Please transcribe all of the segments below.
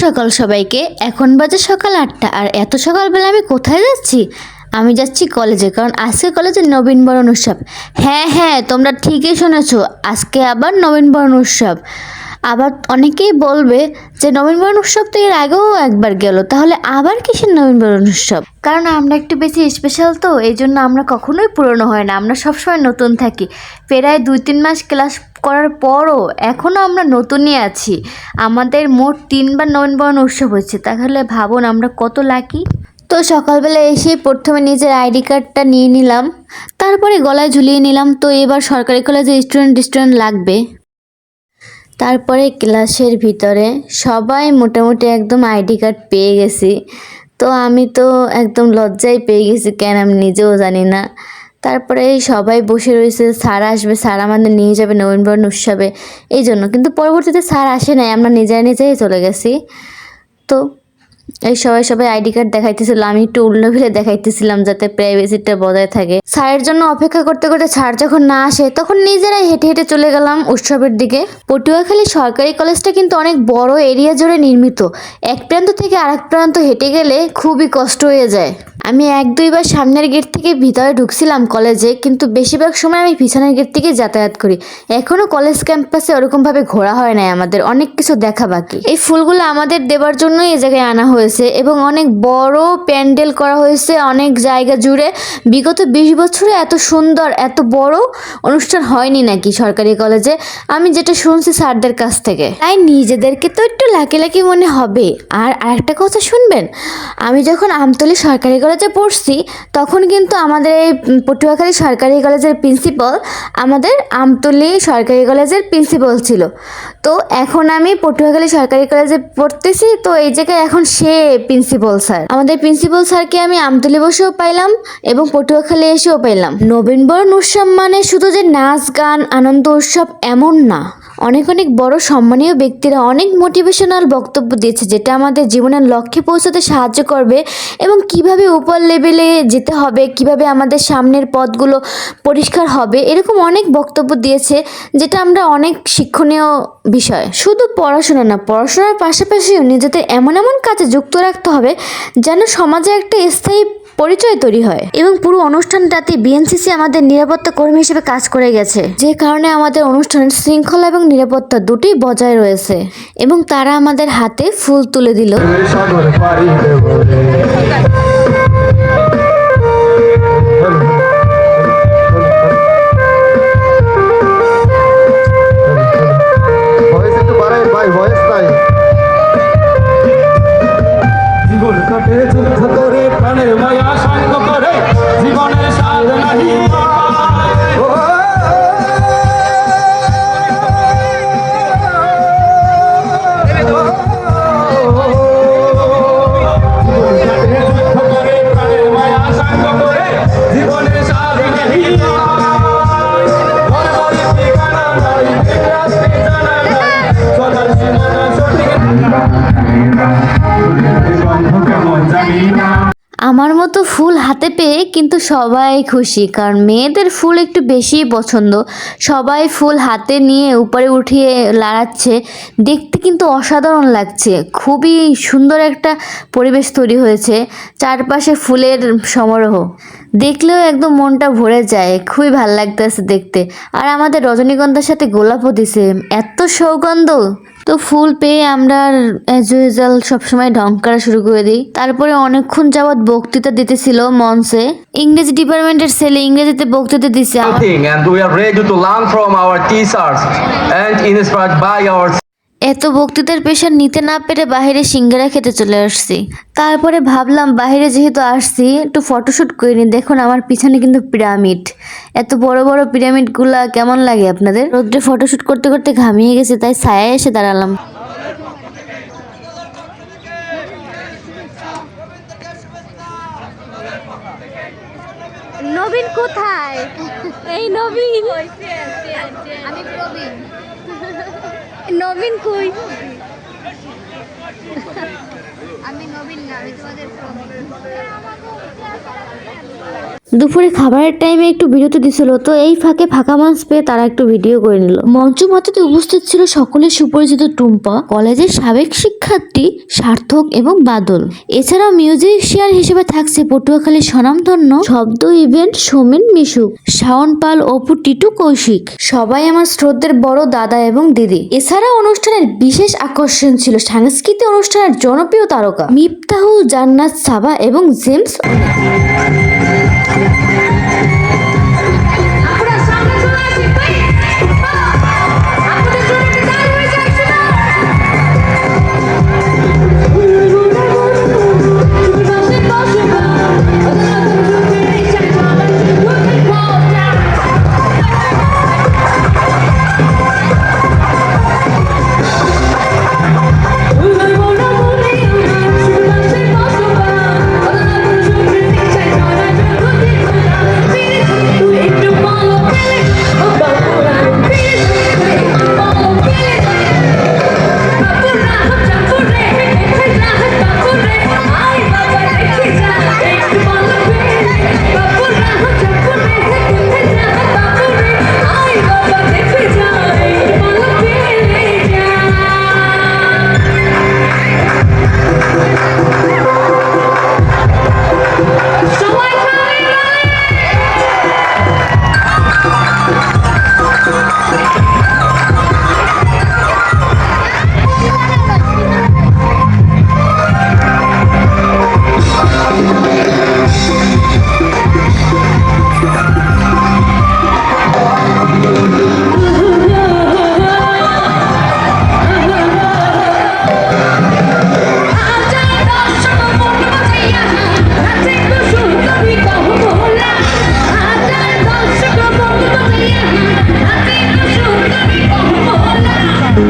সকাল সবাইকে। এখন বাজে সকাল 8টা। আর এত সকালবেলা আমি কোথায় যাচ্ছি? আমি যাচ্ছি কলেজে, কারণ আজকে কলেজে নবীনবরণ উৎসব। হ্যাঁ হ্যাঁ, তোমরা ঠিকই শুনেছো, আজকে আবার নবীনবরণ উৎসব। আবার অনেকেই বলবে যে নবীনবরণ উৎসব তো এর আগেও একবার গেল, তাহলে আবার কিসের নবীনবরণ উৎসব? কারণ আমরা একটু বেশি স্পেশাল, তো এই জন্য আমরা কখনোই পুরনো হয় না, আমরা সবসময় নতুন থাকি। প্রায় 2-3 মাস ক্লাস করার পরও এখনও আমরা নতুনই আছি। আমাদের মোট 3বার নবীনবরণ উৎসব হচ্ছে, তাহলে ভাবুন আমরা কত লাকি। তো সকালবেলা এসে প্রথমে নিজের আইডি কার্ডটা নিয়ে নিলাম, তারপরে গলায় ঝুলিয়ে নিলাম। তো এবার সরকারি কলেজে স্টুডেন্ট লাগবে। তারপরে ক্লাসের ভিতরে সবাই মোটামুটি একদম আইডি কার্ড পেয়ে গেছি। তো আমি তো একদম লজ্জায় পেয়ে গেছি, কেন আমি নিজেও জানি না। তারপরে সবাই বসে রয়েছে, স্যার আসবে, স্যার আমাদের নিয়ে যাবে নবীনবরণ উৎসবে, এই জন্য। কিন্তু পরবর্তীতে স্যার আসে নাই, আমরা নিজেই চলে গেছি। তো এই সবাই আইডি কার্ড দেখাইতেছিল, আমি একটু উল্টো ফিরে দেখাইতেছিলাম যাতে প্রাইভেসিটা বজায় থাকে। স্যারের জন্য অপেক্ষা করতে করতে স্যার যখন না আসে, তখন নিজেরাই হেঁটে হেঁটে চলে গেলাম উৎসবের দিকে। পটুয়াখালী সরকারি কলেজটা কিন্তু অনেক বড় এরিয়া জুড়ে নির্মিত। এক প্রান্ত থেকে আরেক প্রান্ত হেঁটে গেলে খুবই কষ্ট হয়ে যায়। আমি 1-2বার সামনের গেট থেকে ভিতরে ঢুকছিলাম কলেজে, কিন্তু বেশিরভাগ সময় আমি পিছনের গেট থেকে যাতায়াত করি। এখনও কলেজ ক্যাম্পাসে ওরকমভাবে ঘোরা হয় নাই, আমাদের অনেক কিছু দেখা বাকি। এই ফুলগুলো আমাদের দেবার জন্যই এই জায়গায় আনা হয়েছে, এবং অনেক বড় প্যান্ডেল করা হয়েছে অনেক জায়গা জুড়ে। বিগত 20 বছরে এত সুন্দর এত বড় অনুষ্ঠান হয়নি নাকি সরকারি কলেজে, আমি যেটা শুনছি স্যারদের কাছ থেকে। তাই নিজেদেরকে তো একটু লাকি লাকি মনে হবে। আর আরেকটা কথা শুনবেন, আমি যখন আমতলী সরকারি কলেজে পড়ছি, তখন কিন্তু আমাদের এই পটুয়াখালী সরকারি কলেজের প্রিন্সিপাল আমাদের আমতলী সরকারি কলেজের প্রিন্সিপাল ছিল। তো এখন আমি পটুয়াখালী সরকারি কলেজে পড়তেছি, তো এই জায়গায় এখন সে প্রিন্সিপাল স্যার। আমাদের প্রিন্সিপাল স্যারকে আমি আমতলী বসেও পাইলাম এবং পটুয়াখালী এসেও পাইলাম। নবীনবরণ উৎসব মানে শুধু যে নাচ গান আনন্দ উৎসব এমন না, অনেক অনেক বড় সম্মানীয় ব্যক্তিরা অনেক মোটিভেশনাল বক্তব্য দিয়েছে, যেটা আমাদের জীবনের লক্ষ্যে পৌঁছাতে সাহায্য করবে এবং কিভাবে উপর লেভেলে যেতে হবে, কিভাবে আমাদের সামনের পথগুলো পরিষ্কার হবে, এরকম অনেক বক্তব্য দিয়েছে, যেটা আমরা অনেক শিক্ষণীয় বিষয়। শুধু পড়াশোনা না, পড়াশোনার পাশাপাশিও নিজেদের এমন এমন কাজে যুক্ত রাখতে হবে যেন সমাজে একটা স্থায়ী পরিচয় তৈরি হয়। এবং পুরো অনুষ্ঠানটাতে বিএনসিসি আমাদের নিরাপত্তা কর্মী হিসেবে কাজ করে গেছে, যে কারণে আমাদের অনুষ্ঠানের শৃঙ্খলা এবং নিরাপত্তা দুটোই বজায় রয়েছে। এবং তারা আমাদের হাতে ফুল তুলে দিল। জীবন কাটে যুদ্ধ করে, প্রাণের মায়া সঙ্গ করে, জীবনের স্বাদ নাহি আমার মতো ফুল হাতে পেয়ে কিন্তু সবাই খুশি, কারণ মেয়েদের ফুল একটু বেশিই পছন্দ। সবাই ফুল হাতে নিয়ে উপরে উঠিয়ে লাড়াচ্ছে, দেখতে কিন্তু অসাধারণ লাগছে। খুবই সুন্দর একটা পরিবেশ তৈরি হয়েছে, চারপাশে ফুলের সমারোহ দেখলেও একদম মনটা ভরে যায়, খুবই ভালো লাগতেছে দেখতে। আর আমাদের রজনীগন্ধার সাথে গোলাপও দিছে, এত সৌগন্ধ। তো ফুল পেয়ে আমরা অ্যাজ ইউজুয়াল সবসময় ঢং করা শুরু করে দিই। তারপরে অনেকক্ষণ যাবৎ বক্তৃতা দিতেছিল মঞ্চে, ইংরেজি ডিপার্টমেন্টের ছেলে ইংরেজিতে বক্তৃতা দিছে। And we are ready to learn from our teachers and inspired by our এত বক্তৃতার প্রেশার নিতে না পেরে বাইরে সিঙ্গারা খেতে চলে আসছি। তারপরে ভাবলাম বাইরে যেহেতু আসছি একটু ফটোশ্যুট করে নিই। দেখুন আমার পিছনে কিন্তু পিরামিড, এত বড় বড় পিরামিডগুলা কেমন লাগে আপনাদের? রোদ্রে ফটোশ্যুট করতে করতে ঘামিয়ে গেছে, তাই ছায়ায় এসে দাঁড়ালাম। নবীন কোথায়? এই নবীন, আমি প্রবীণ। নবীন কই? আমি নবীন না, আমি তোমাদের প্রবীণ। দুপুরে খাবারের টাইমে একটু বিরতি দিছিল, তো এই ফাঁকে ফাঁকা মঞ্চ পেয়ে তারা একটু ভিডিও করে নিল। মঞ্চ মাতাতে উপস্থিত ছিল সকলের সুপরিচিত টুম্পা, কলেজের সাবেক শিক্ষার্থী সার্থক এবং বাদল। এছাড়াও মিউজিশিয়ান হিসেবে থাকছে পটুয়াখালীর স্বনামধন্য শব্দ ইভেন্ট সোমেন মিশুক, শাওন পাল, অপু, টিটু, কৌশিক। সবাই আমার শ্রদ্ধের বড় দাদা এবং দিদি। এছাড়াও অনুষ্ঠানের বিশেষ আকর্ষণ ছিল সাংস্কৃতিক অনুষ্ঠানের জনপ্রিয় তারকা মিফতাহুল জান্নাত, সাবা এবং জেমস।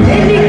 Baby